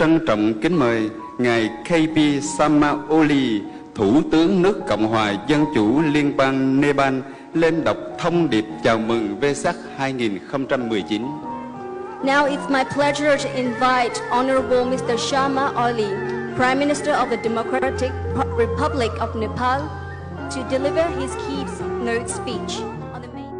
Trân trọng kính mời Ngài K.P. Samaoli, Thủ tướng nước Cộng hòa Dân chủ Liên bang Nepal lên đọc thông điệp chào mừng Vesak 2019. Now it's my pleasure to invite Honorable Mr. Sharma Oli, Prime Minister of the Democratic Republic of Nepal, to deliver his keynote speech on the main.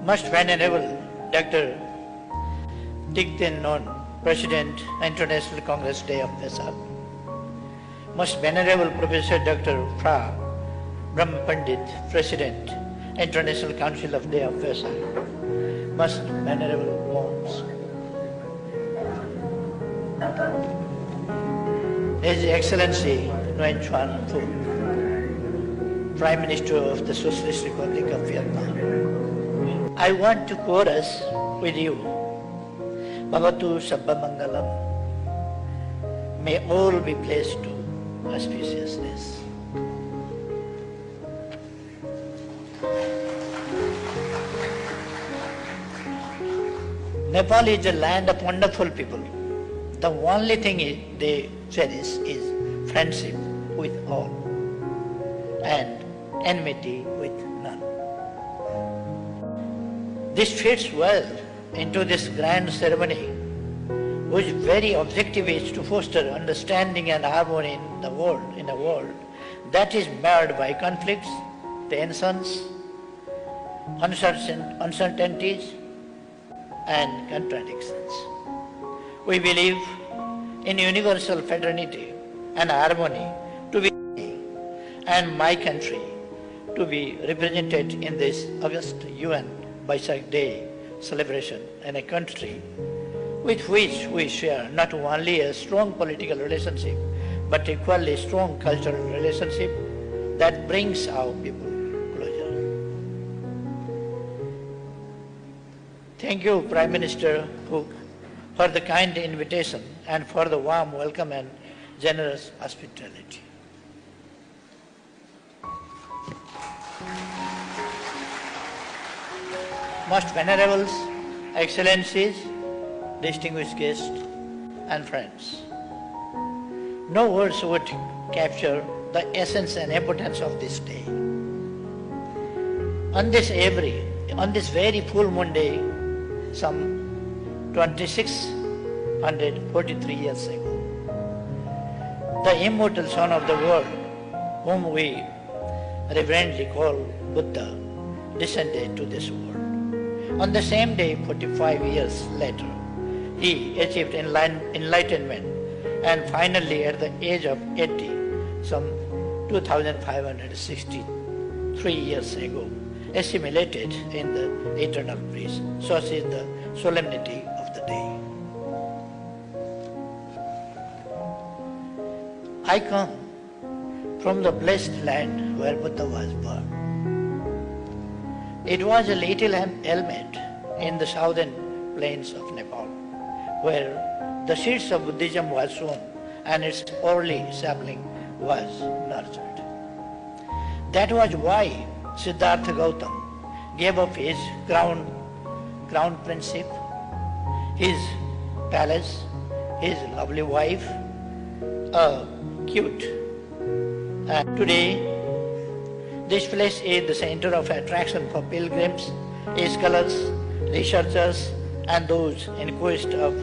Most Venerable Dr. Gणतन, President, International Congress Day of Vesak. Most Venerable Professor Dr. Phra Brahma Pandit, President, International Council of Day of Vesak. Most Venerable Monks. His Excellency Nguyen Xuan Phuc, Prime Minister of the Socialist Republic of Vietnam. I want to chorus with you, Bhavatu Sabba Mangalam. May all be blessed to auspiciousness. Nepal is a land of wonderful people. The only thing they cherish is friendship with all and enmity with none. This fits well into this grand ceremony, whose very objective is to foster understanding and harmony in a world that is marred by conflicts, tensions, uncertainties, and contradictions. We believe in universal fraternity and harmony to be, and my country to be represented in this August UN Vesak Day celebration in a country with which we share not only a strong political relationship, but equally strong cultural relationship that brings our people closer. Thank you, Prime Minister Phuc, for the kind invitation and for the warm welcome and generous hospitality. Most Venerables, Excellencies, distinguished guests and friends. No words would capture the essence and importance of this day. On this very full moon day, some 2643 years ago, the immortal Son of the world, whom we reverently call Buddha, descended to this world. On the same day, 45 years later, he achieved enlightenment and finally at the age of 80, some 2563 years ago, assimilated in the eternal bliss. Such is the solemnity of the day. I come from the blessed land where Buddha was born. It was a little hamlet in the southern plains of Nepal, where the seeds of Buddhism was sown and its early sapling was nurtured. That was why Siddhartha Gautam gave up his crown princip, his palace, his lovely wife, a cute. And today, this place is the center of attraction for pilgrims, scholars, researchers, and those in quest of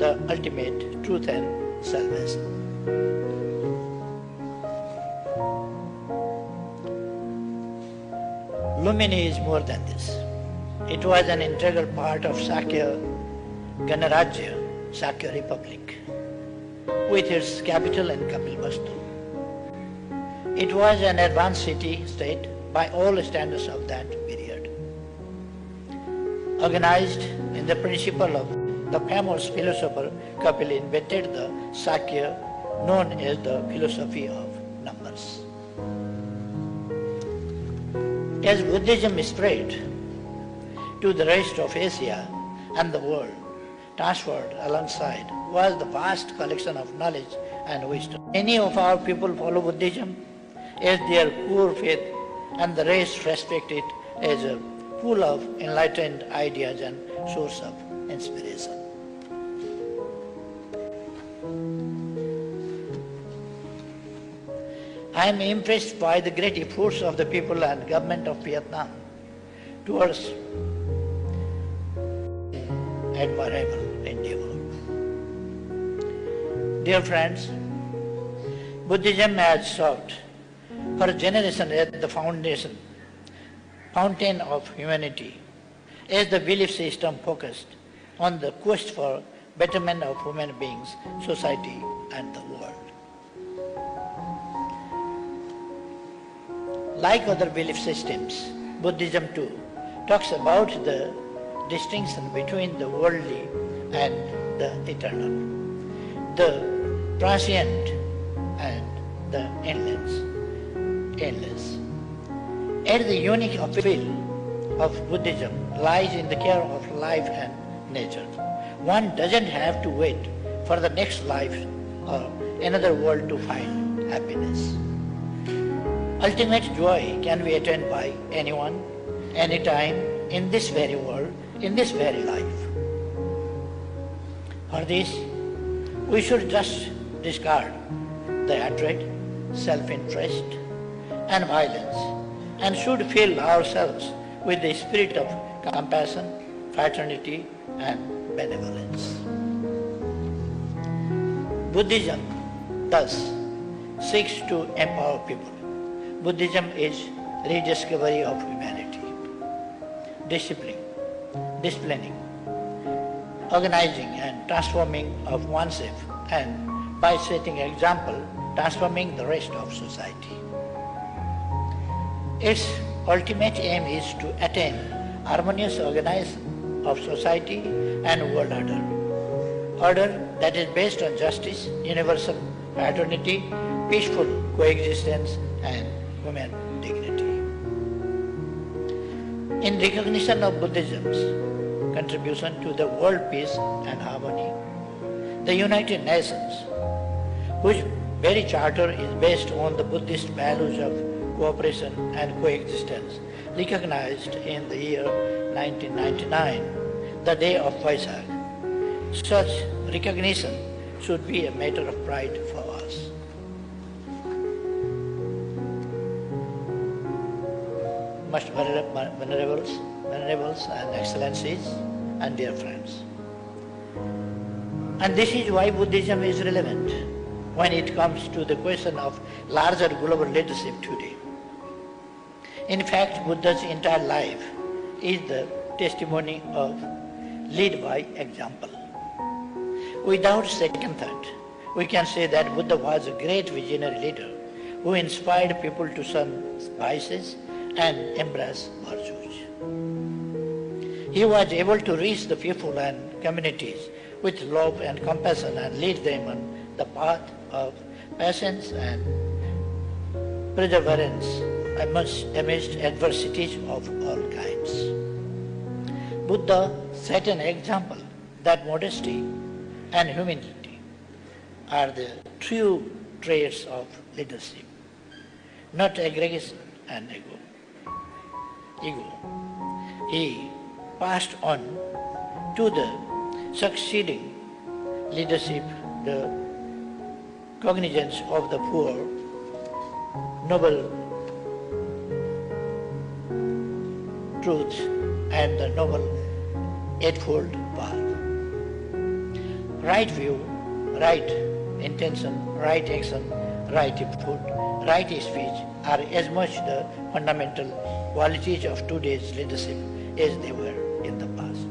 the ultimate truth and salvation. Lumini is more than this. It was an integral part of Sakya Ganarajya, Sakya Republic, with its capital in Kapilvastu. It was an advanced city-state by all standards of that period. Organized in the principle of the famous philosopher Kapil invented the Sakya, known as the philosophy of numbers. As Buddhism spread to the rest of Asia and the world, transferred alongside was the vast collection of knowledge and wisdom. Many of our people follow Buddhism as their core faith, and the rest respect it as a pool of enlightened ideas and source of inspiration. I am impressed by the great efforts of the people and government of Vietnam towards admirable endeavor. Dear friends, Buddhism has served for generations as the fountain of humanity, as the belief system focused on the quest for betterment of human beings, society, and the world. Like other belief systems, Buddhism too talks about the distinction between the worldly and the eternal, the transient and the endless. And the unique appeal of Buddhism lies in the care of life and nature. One doesn't have to wait for the next life or another world to find happiness. Ultimate joy can be attained by anyone, anytime, in this very world, in this very life. For this, we should just discard the hatred, self-interest, and violence, and should fill ourselves with the spirit of compassion, fraternity, and benevolence. Buddhism thus seeks to empower people. Buddhism is rediscovery of humanity, disciplining, organizing and transforming of oneself, and by setting example, transforming the rest of society. Its ultimate aim is to attain harmonious organization of society and world order that is based on justice, universal fraternity, peaceful coexistence, and human dignity. In recognition of Buddhism's contribution to the world peace and harmony, the United Nations, whose very charter is based on the Buddhist values of cooperation and coexistence, recognized in the year 1999 the day of Vaisakh. Such recognition should be a matter of pride for us. Most venerables and excellencies and dear friends. And this is why Buddhism is relevant when it comes to the question of larger global leadership today. In fact, Buddha's entire life is the testimony of lead by example. Without second thought, we can say that Buddha was a great visionary leader who inspired people to shun vices and embrace virtues. He was able to reach the people and communities with love and compassion and lead them on the path of patience and perseverance amidst adversities of all kinds. Buddha set an example that modesty and humility are the true traits of leadership, not aggregation and ego. He passed on to the succeeding leadership the cognizance of the poor, noble truths, and the noble eightfold path. Right view, right intention, right action, right effort, right speech are as much the fundamental qualities of today's leadership as they were in the past.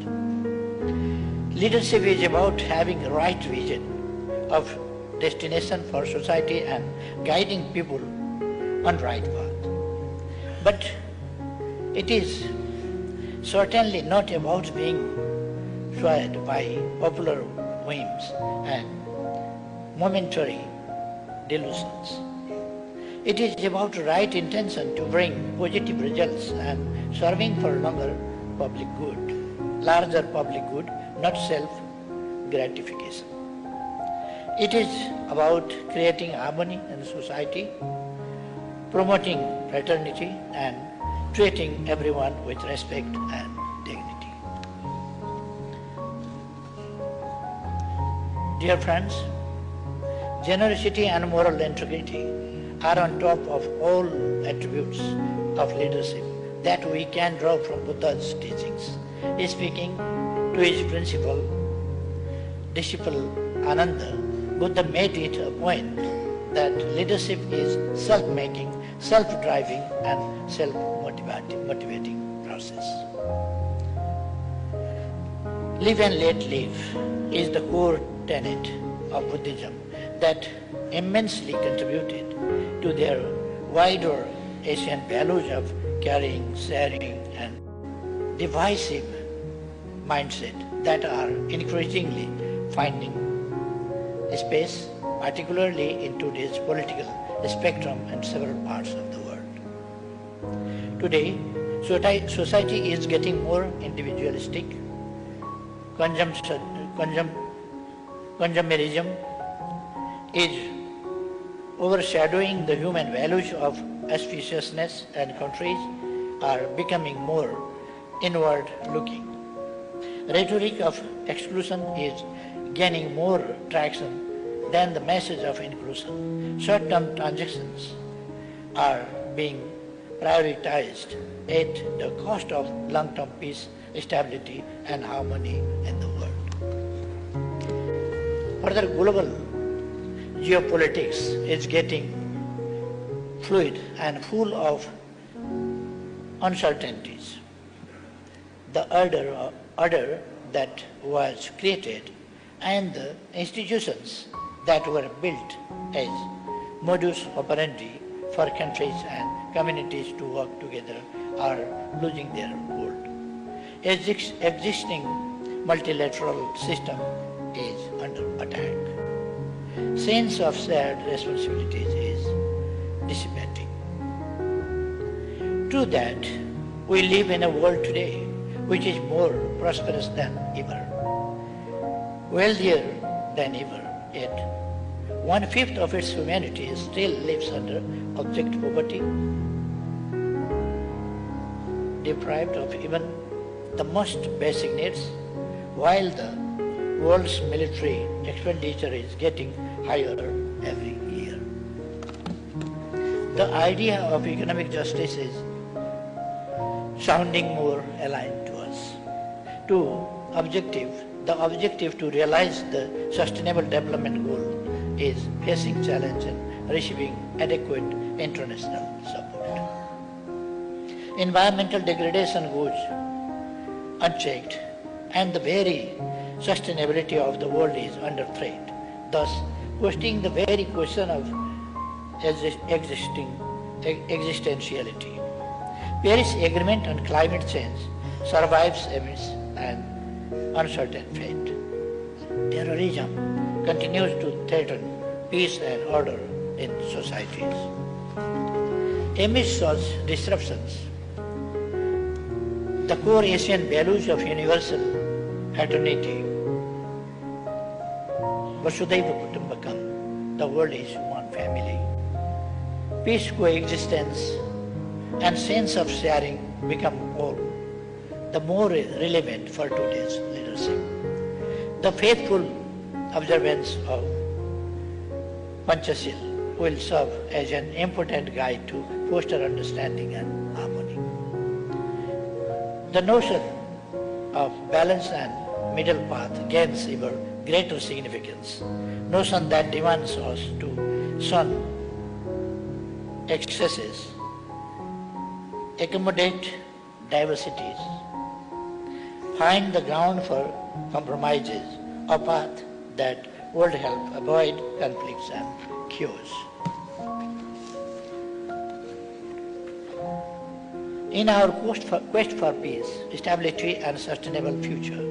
Leadership is about having a right vision of destination for society and guiding people on right path. But it is certainly not about being swayed by popular whims and momentary delusions. It is about right intention to bring positive results and serving for larger public good, not self-gratification. It is about creating harmony in society, promoting fraternity, and treating everyone with respect and dignity. Dear friends, generosity and moral integrity are on top of all attributes of leadership that we can draw from Buddha's teachings. Speaking to his principal disciple Ananda, Buddha made it a point that leadership is self-making, self-driving, and self-motivating process. Live and let live is the core tenet of Buddhism that immensely contributed to their wider Asian values of caring, sharing, and divisive mindset that are increasingly finding space, particularly in today's political spectrum in several parts of the world. Today, society is getting more individualistic. Consumerism is overshadowing the human values of auspiciousness, and countries are becoming more inward-looking. Rhetoric of exclusion is gaining more traction than the message of inclusion. Short-term transactions are being prioritized at the cost of long-term peace, stability, and harmony in the world. Further, global geopolitics is getting fluid and full of uncertainties. The order that was created and the institutions that were built as modus operandi for countries and communities to work together are losing their hold. Existing multilateral system is under attack. Sense of shared responsibilities is dissipating. True that we live in a world today which is more prosperous than ever, wealthier than ever, yet 1/5 of its humanity still lives under abject poverty, deprived of even the most basic needs, while the world's military expenditure is getting higher every year. The idea of economic justice is sounding more aligned to us. The objective to realize the Sustainable Development Goal is facing challenge and receiving adequate international support. Environmental degradation goes unchecked, and the very sustainability of the world is under threat, thus questioning the very question of existentiality. Paris Agreement on climate change survives amidst an uncertain fate. Terrorism continues to threaten peace and order in societies. Amidst such disruptions, the core Asian values of universal fraternity, Vasudhaiva Kutumbakam, the world is one family, peace, coexistence, and sense of sharing become all the more relevant for today's leadership. The faithful observance of Panchashil will serve as an important guide to foster understanding and harmony. The notion of balance and middle path gains ever greater significance, notion that demands us to shun excesses, accommodate diversities, find the ground for compromises, a path that would help avoid conflicts and chaos. In our quest for peace, stability and sustainable future,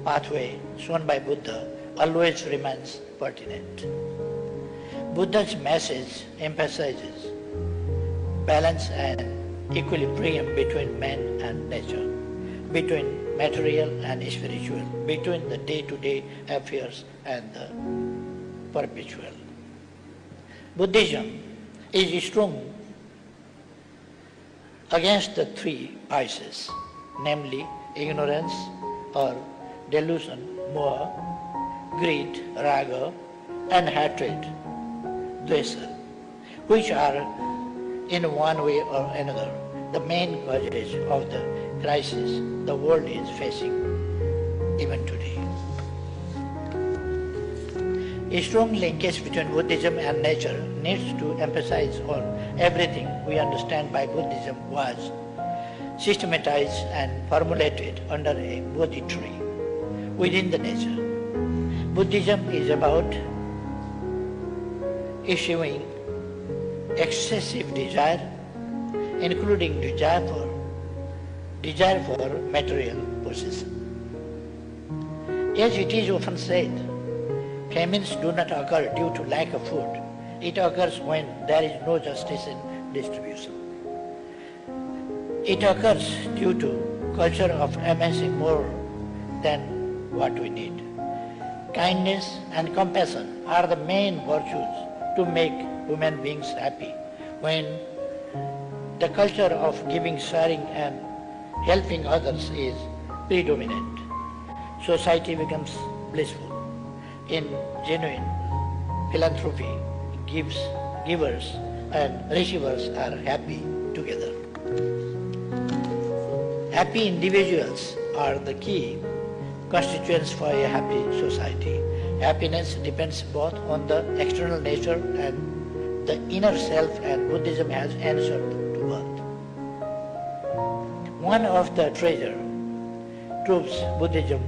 pathway shown by Buddha always remains pertinent. Buddha's message emphasizes balance and equilibrium between man and nature, between material and spiritual, between the day-to-day affairs and the perpetual. Buddhism is strong against the three vices, namely ignorance or delusion, moha, greed, raga, and hatred, dvesa, which are in one way or another the main causes of the crisis the world is facing even today. A strong linkage between Buddhism and nature needs to emphasize on everything we understand by Buddhism was systematized and formulated under a Bodhi tree within the nature. Buddhism is about eschewing excessive desire, including desire for material possession. As it is often said, famines do not occur due to lack of food. It occurs when there is no justice in distribution. It occurs due to culture of amassing more than what we need. Kindness and compassion are the main virtues to make human beings happy. When the culture of giving, sharing and helping others is predominant, society becomes blissful. In genuine philanthropy, givers and receivers are happy together. Happy individuals are the key constituents for a happy society. Happiness depends both on the external nature and the inner self, and Buddhism has answered to both. One of the treasure truths Buddhism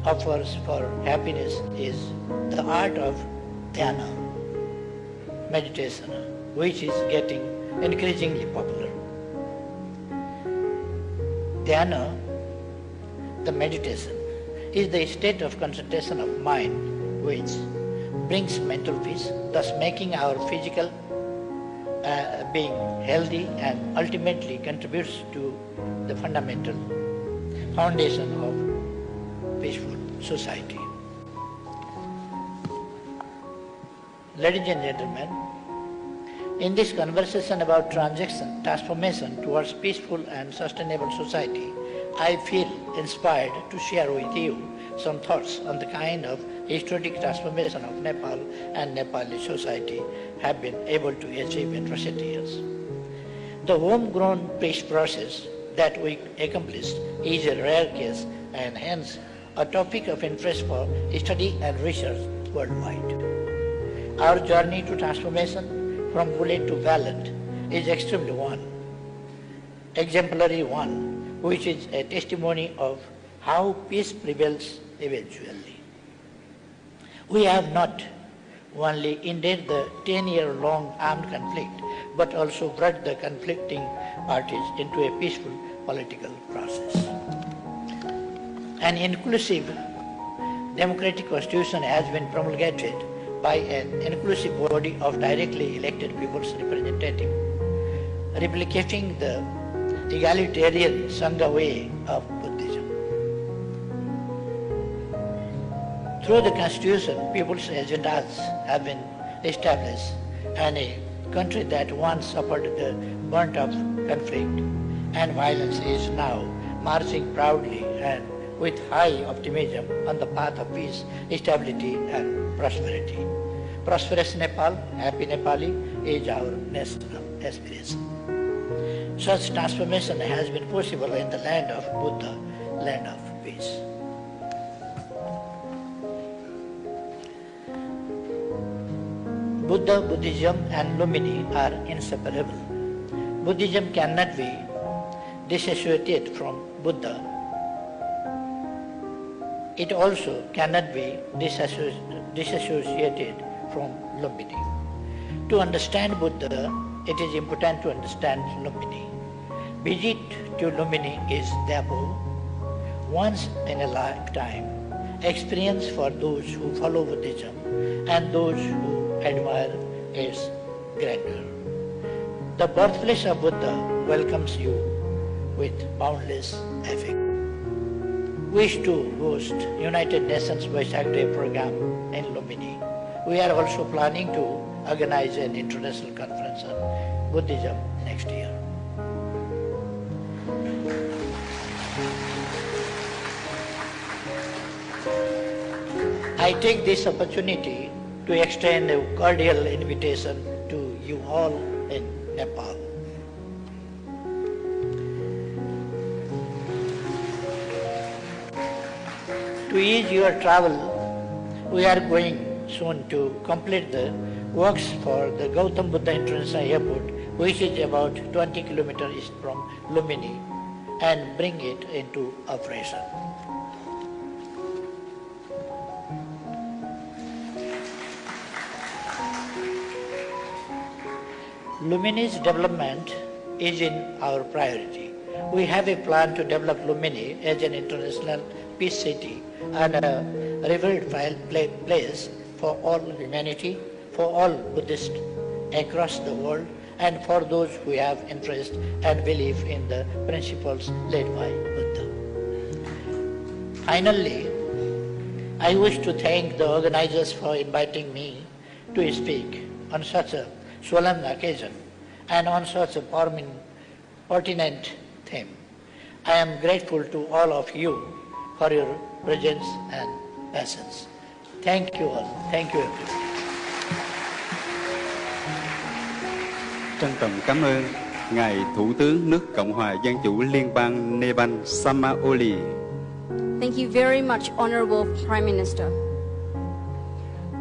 offers for happiness is the art of dhyana, meditation, which is getting increasingly popular. Dhyana, the meditation, is the state of concentration of mind which brings mental peace, thus making our physical being healthy and ultimately contributes to the fundamental foundation of peaceful society. Ladies and gentlemen, in this conversation about transformation towards peaceful and sustainable society, I feel inspired to share with you some thoughts on the kind of historic transformation of Nepal and Nepali society have been able to achieve in recent years. The homegrown peace process that we accomplished is a rare case and hence a topic of interest for study and research worldwide. Our journey to transformation from bullet to valiant is extremely exemplary one, which is a testimony of how peace prevails eventually. We have not only ended the 10-year-long armed conflict, but also brought the conflicting parties into a peaceful political process. An inclusive democratic constitution has been promulgated by an inclusive body of directly elected people's representative, replicating the egalitarian Sangha way of Buddhism. Through the constitution, people's agendas have been established, and a country that once suffered the brunt of conflict and violence is now marching proudly and with high optimism on the path of peace, stability and prosperity. Prosperous Nepal, happy Nepali is our national aspiration. Such transformation has been possible in the land of Buddha, land of peace. Buddha, Buddhism and Lumini are inseparable. Buddhism cannot be dissociated from Buddha, it also cannot be disassociated from Lumbini. To understand Buddha, it is important to understand Lumbini. Visit to Lumbini is therefore once in a lifetime experience for those who follow Buddhism and those who admire its grandeur. The birthplace of Buddha welcomes you with boundless affect. Wish to host United Nations Vaishak Day program in Lumbini. We are also planning to organize an international conference on Buddhism next year. I take this opportunity to extend a cordial invitation to you all in Nepal. To ease your travel, we are going soon to complete the works for the Gautam Buddha International Airport, which is about 20 kilometers east from Lumbini, and bring it into operation. Lumbini's development is in our priority. We have a plan to develop Lumbini as an international peace city and a revered place for all humanity, for all Buddhists across the world, and for those who have interest and belief in the principles led by Buddha. Finally, I wish to thank the organizers for inviting me to speak on such a solemn occasion and on such a pertinent theme. I am grateful to all of you for your presence and patience. Thank you all. Thank you everyone. Trân trọng cảm ơn Ngài Thủ tướng nước Cộng hòa Dân chủ Liên bang Nepal Sama Oli. Thank you very much, Honorable Prime Minister.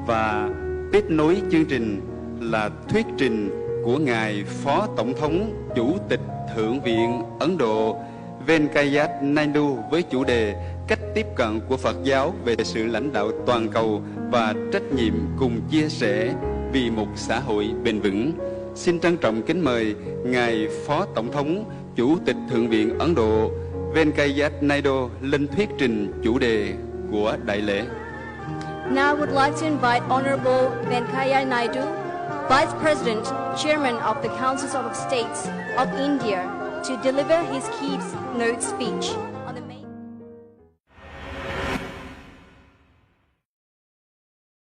Và tiếp nối chương trình là thuyết trình của Ngài Phó Tổng thống Chủ tịch Thượng viện Ấn Độ Venkaiah Naidu với chủ đề Cách tiếp cận của Phật giáo về sự lãnh đạo toàn cầu và trách nhiệm cùng chia sẻ vì một xã hội bền vững. Xin trân trọng kính mời Ngài Phó Tổng thống Chủ tịch Thượng viện Ấn Độ Venkaiah Naidu lên thuyết trình chủ đề của đại lễ. Now I would like to invite Honorable Venkaiah Naidu, Vice President, Chairman of the Council of States of India, to deliver his keynote speech.